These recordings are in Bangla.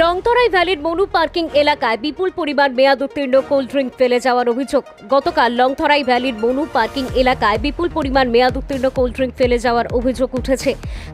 লংতরাই ভ্যালির মনু পার্কিং এলাকায় বিপুল পরিমাণ মেয়াদ উত্তীর্ণ কোল্ড ড্রিঙ্ক ফেলে যাওয়ার অভিযোগ। গতকাল লংতরাই ভ্যালির মনু পার্কিং এলাকায় বিপুল পরিমাণ মেয়াদ উত্তীর্ণ কোল্ড ড্রিঙ্ক ফেলে যাওয়ার অভিযোগ উঠেছে।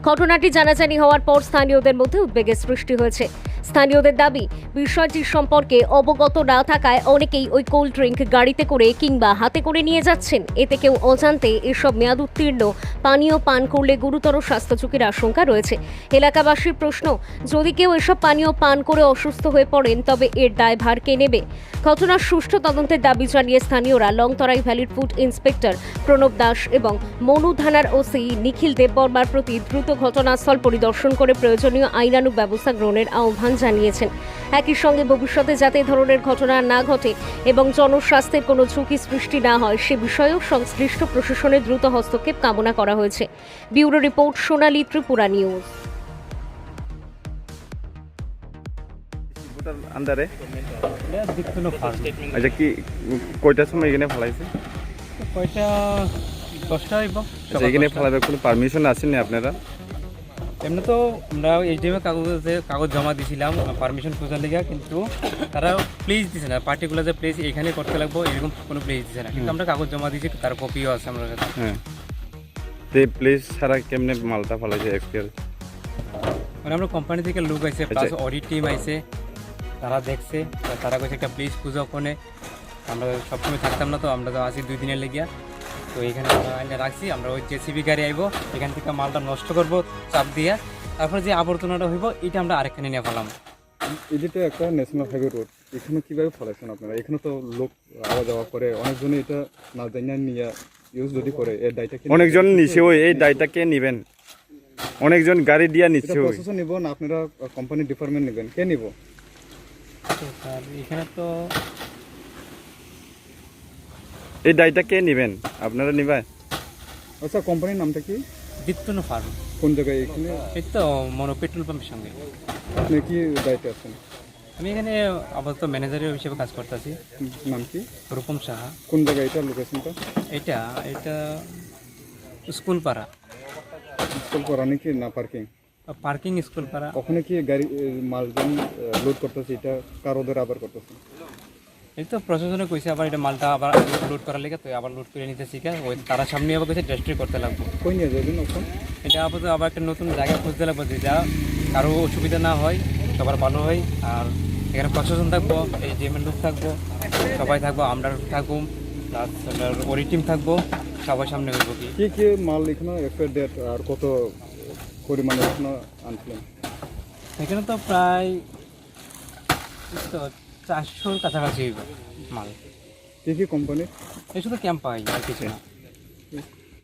ঘটনাটি জানাজানি হওয়ার পর স্থানীয়দের মধ্যে উদ্বেগের সৃষ্টি হয়েছে। স্থানীয়দের দাবি, বিষয়টির সম্পর্কে অবগত না থাকায় অনেকেই ওই কোল্ড ড্রিঙ্ক গাড়িতে করে কিংবা হাতে করে নিয়ে যাচ্ছেন। এতে কেউ অজান্তে এসব মেয়াদ উত্তীর্ণ পানীয় পান করলে গুরুতর স্বাস্থ্য ঝুঁকির আশঙ্কা রয়েছে। এলাকাবাসীর প্রশ্ন, যদি কেউ এসব পানীয় পান করে অসুস্থ হয়ে পড়েন তবে এর দায়ভার কে নেবে? ঘটনার সুষ্ঠু তদন্তের দাবি জানিয়ে স্থানীয়রা লংতরাই ভ্যালির ফুড ইন্সপেক্টর প্রণব দাস এবং মনু থানার ওসি নিখিল দেববর্মার প্রতি দ্রুত ঘটনাস্থল পরিদর্শন করে প্রয়োজনীয় আইনানুগ ব্যবস্থা গ্রহণের আহ্বান জানিয়েছেন। একই সঙ্গে ভবিষ্যতে যাতে এই ধরনের ঘটনা না ঘটে এবং জনস্বাস্থ্যের কোনো ঝুঁকি সৃষ্টি না হয় সে বিষয়েও সংশ্লিষ্ট প্রশাসনের দ্রুত হস্তক্ষেপ কামনা করা হয়েছে। ব্যুরো রিপোর্ট, সোনালী ত্রিপুরা নিউজ। আন্দারে ফার্ম আচ্ছা, কি কয়টার সময় এখানে ফেলাইছে? কয়টা 10টা হইব। এখানে ফেলাবে কোনো পারমিশন আসেনি আপনারা? এমনি তো আমরা এইচডিএমে কাগজ জমা দিয়েছিলাম পারমিশন খোঁজার লেগে, কিন্তু তারা প্লেস দিছে না, পার্টিকুলার যে প্লেস এখানে করতে লাগবো এরকম কোনো প্লেস দিছে না। কিন্তু আমরা কাগজ জমা দিয়েছি, তার কপিও আছে আমার কাছে। হ্যাঁ, তো প্লেস ছাড়া কেমনে মালটা ফেলাইছে এক্সপিয়ার? মানে আমরা কোম্পানি থেকে লোক আইছে, প্লাস অডিট টিম আইছে, তারা দেখছে, তারা কইছে একটা প্লেস খুঁজো ওখানে। আমরা সবসময় থাকতাম না, তো আমরা তো আসি 2 দিনের লেগিয়া, তো এখানে আমরা আইনে রাখছি। আমরা ওই জেসিবি গাড়ি আইব, এখান থেকে মালটা নষ্ট করব চাপ দিয়ে, তারপরে যে আবর্জনাটা হইব এটা আমরা আরেকখানে নিয়ে ফেলাম। এই যেটা একটা ন্যাশনাল হাইওয়ে রোড, এখানে কীভাবে ফলাইছেন আপনারা? এখানে তো লোক আওয়া যাওয়া করে, অনেকজনে এটা না জানিয়ে নিয়ে ইউজ যদি করে, এর দায়টা কি? অনেকজন নিচ্ছে, ওই এই দায়টা কে নিবেন? অনেকজন গাড়ি দিয়া নিচ্ছে, ওই প্রশাসন নিব না আপনারা কোম্পানি ডিপার্টমেন্ট নেবেন? কে নিব? তো স্যার এখানে তো এই দায়টা কে নিবেন? আপনারা নিবেন? আচ্ছা, কোম্পানির নামটা কি? দীপ্তনু ফার্ম। কোন জায়গায় এখানে? এই তো মনো পেট্রোল পাম্পের সঙ্গে। আপনি কি দায়িত্বে আছেন? আমি এখানে আপাতত ম্যানেজারের হিসেবে কাজ করতেছি। নাম কি? রূপম সাহা। কোন জায়গায় এটা, লোকেশনটা? এটা স্কুল পাড়া। স্কুল করা নাকি না পার্কিং? পার্কিং স্কুল পাড়া। ওখানে কি গাড়ি মালজন লোড করতেছে, এটা কার ওদের আবার করতেছে? এই তো প্রশাসনে কইছে আবার এটা মালটা আবার লোড করার লেগে, তো আবার লোড করে নিতে শিখা ওই তারা সামনে আবার কইছে রেজিস্ট্রি করতে লাগবে। কই নিয়ে যাবেন ওখানে? এটা আপাতত আবার একটা নতুন জায়গা খুঁজতে লাগবে, যেটা কারো অসুবিধা না হয়, সবার ভালো হয়। আর এখানে প্রশাসন থাকবো, এই জিএমএল লোক থাকবো, সবাই থাকবো, আমরা থাকবো, প্লাস ওরি টিম থাকবো, সবার সামনে হইব। কি কি মাল এখানে এক্সপায়ার ডেট আর কত পরিমাণে এখানে আনছিলেন? এখানে তো প্রায় তো 400-র কাছাকাছি হইব মাল। কি কি কোম্পানি? এই শুধু ক্যাম্প পাই আর কিছু না।